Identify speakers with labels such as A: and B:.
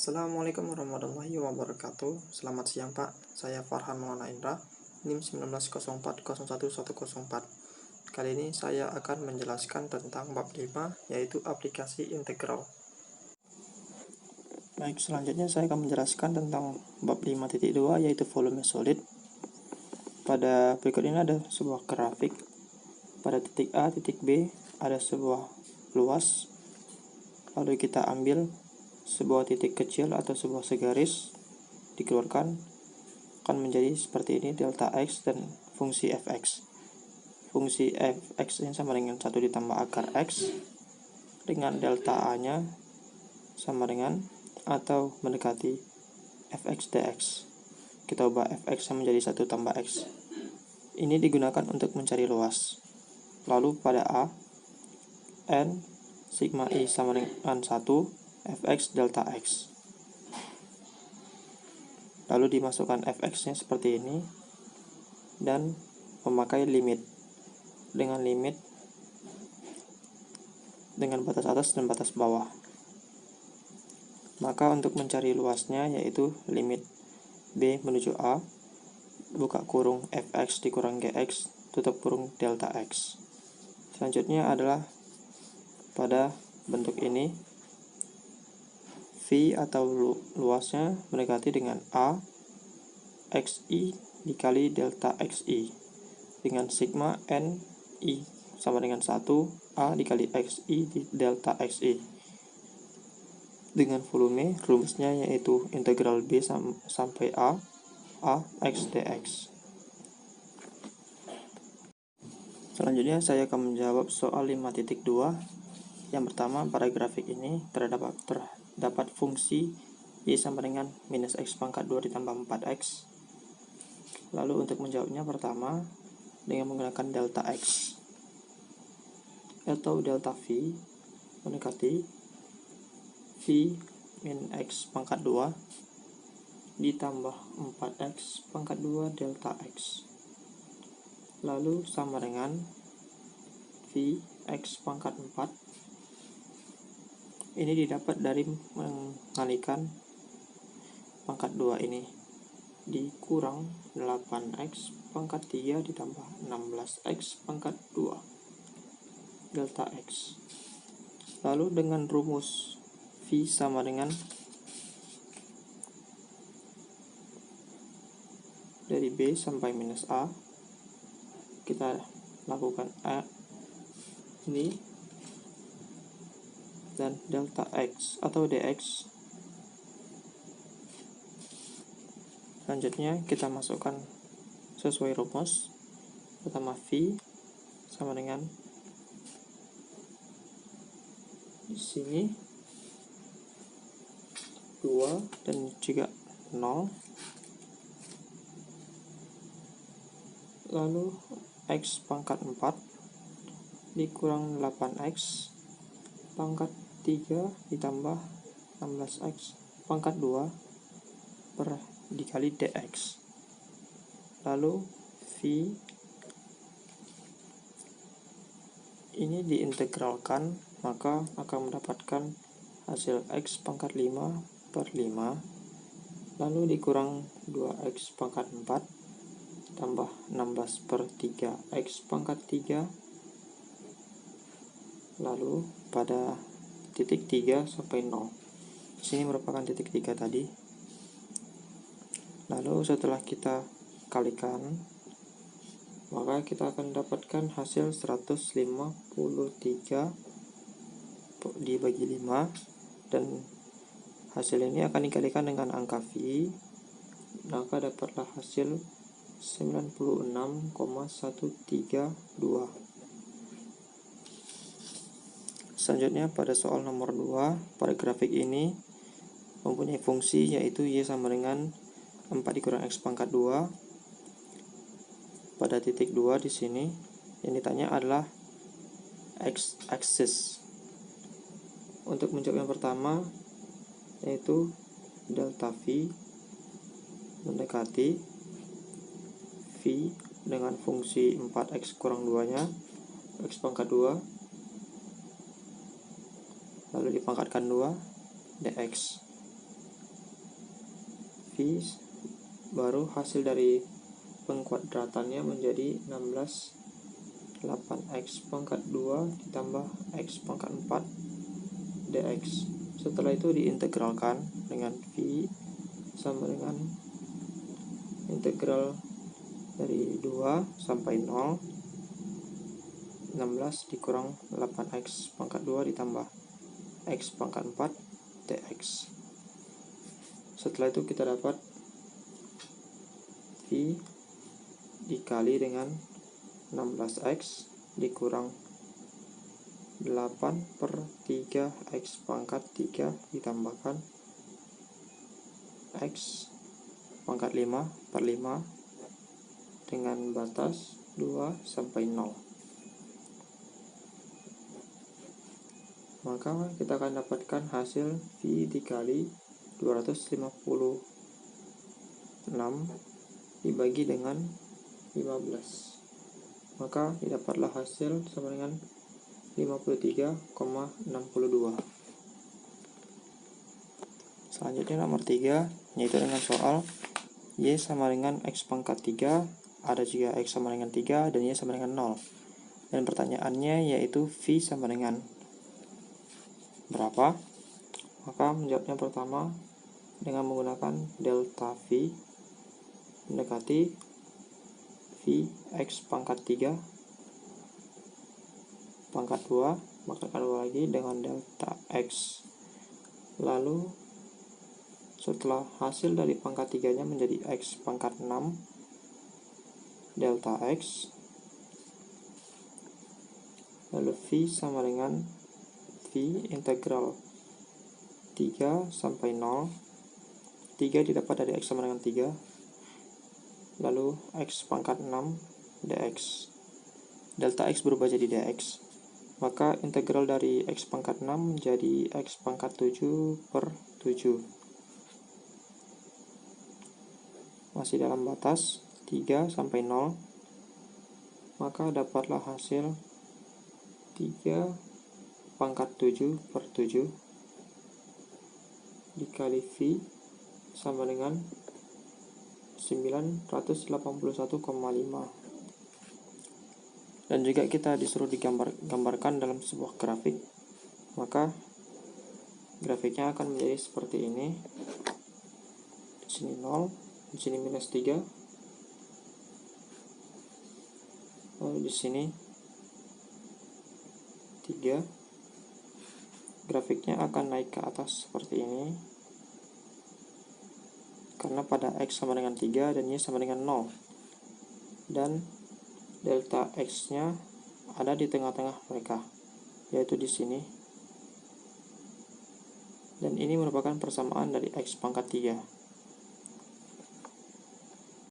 A: Assalamualaikum warahmatullahi wabarakatuh. Selamat siang Pak, saya Farhan Maulana Indra, NIM 1904011104. Kali ini saya akan menjelaskan tentang bab 5, yaitu aplikasi integral. Baik, selanjutnya saya akan menjelaskan tentang bab 5.2, yaitu volume solid. Pada berikut ini ada sebuah grafik. Pada titik A, titik B ada sebuah luas. Lalu kita ambil sebuah titik kecil atau sebuah segaris, dikeluarkan, akan menjadi seperti ini, delta x dan fungsi fx. Fungsi fx ini sama dengan 1 ditambah akar x dengan delta a nya sama dengan atau mendekati fx dx. Kita ubah fx menjadi 1 tambah x. Ini digunakan untuk mencari luas. Lalu pada a, n sigma i sama dengan 1 fx delta x. Lalu dimasukkan fx nya seperti ini dan memakai limit dengan batas atas dan batas bawah. Maka untuk mencari luasnya yaitu limit b menuju a, buka kurung fx dikurang gx, tutup kurung delta x. Selanjutnya adalah pada bentuk ini, V atau luasnya mendekati dengan A xi dikali delta xi dengan sigma n i sama dengan 1 A dikali xi di delta xi. Dengan volume, rumusnya yaitu integral B sampai A x dx. Selanjutnya saya akan menjawab soal 5.2. Yang pertama, pada grafik ini terdapat fungsi y sama dengan minus x pangkat 2 ditambah 4x. Lalu untuk menjawabnya, pertama dengan menggunakan delta x atau delta v mendekati v min x pangkat 2 ditambah 4x pangkat 2 delta x. Lalu sama dengan v x pangkat 4. Ini didapat dari mengalikan pangkat 2 ini dikurang 8x pangkat 3 ditambah 16x pangkat 2 delta x. Lalu dengan rumus V sama dengan dari B sampai minus A, kita lakukan A ini dan delta x atau dx. Selanjutnya kita masukkan sesuai rumus. Pertama V sama dengan di sini 2 dan juga 0. Lalu x pangkat 4 dikurang 8x pangkat 3 ditambah 16x pangkat 2 dikali dx. Lalu V ini diintegralkan, maka akan mendapatkan hasil x pangkat 5 per 5, lalu dikurang 2x pangkat 4 tambah 16 per 3x pangkat 3. Lalu pada titik 3 sampai 0. Sini merupakan titik 3 tadi. Lalu setelah kita kalikan, maka kita akan dapatkan hasil 153 dibagi 5, dan hasil ini akan dikalikan dengan angka V, maka dapatlah hasil 96,132. Selanjutnya pada soal nomor 2, pada grafik ini mempunyai fungsi yaitu y sama dengan 4 dikurang x pangkat 2. Pada titik 2 di sini yang ditanya adalah x-axis. Untuk menjawab yang pertama yaitu delta v mendekati v dengan fungsi 4x kurang 2 nya x pangkat 2 lalu dipangkatkan 2 dx. V, baru hasil dari pengkuadratannya menjadi 16 8x pangkat 2 ditambah x pangkat 4 dx. Setelah itu diintegralkan dengan V sama dengan integral dari 2 sampai 0, 16 dikurang 8x pangkat 2 ditambah x pangkat 4 dx. Setelah itu kita dapat V dikali dengan 16x dikurang 8/3x pangkat 3 ditambahkan x pangkat 5/5 dengan batas 2 sampai 0. Maka kita akan dapatkan hasil V dikali 256 dibagi dengan 15. Maka didapatlah hasil sama dengan 53,62. Selanjutnya nomor 3, yaitu dengan soal Y sama dengan X pangkat 3, ada juga X sama dengan 3, dan Y sama dengan 0. Dan pertanyaannya yaitu V sama dengan berapa? Maka menjawabnya pertama dengan menggunakan delta V mendekati V X pangkat 3 pangkat 2, maka kedua lagi dengan delta X. Lalu setelah hasil dari pangkat 3 nya menjadi X pangkat 6 delta X, lalu V sama dengan V integral 3 sampai 0. 3 didapat dari X sama dengan 3, lalu X pangkat 6 dx. Delta X berubah jadi dx, maka integral dari X pangkat 6 menjadi X pangkat 7/7, masih dalam batas 3 sampai 0. Maka dapatlah hasil 3 pangkat 7/7 dikali V sama dengan 981,5. Dan juga kita disuruh digambarkan dalam sebuah grafik, maka grafiknya akan menjadi seperti ini. Di sini 0, di sini minus 3, lalu di sini 3. Grafiknya akan naik ke atas seperti ini, karena pada X sama dengan 3 dan Y sama dengan 0. Dan delta X-nya ada di tengah-tengah mereka, yaitu di sini. Dan ini merupakan persamaan dari X pangkat 3.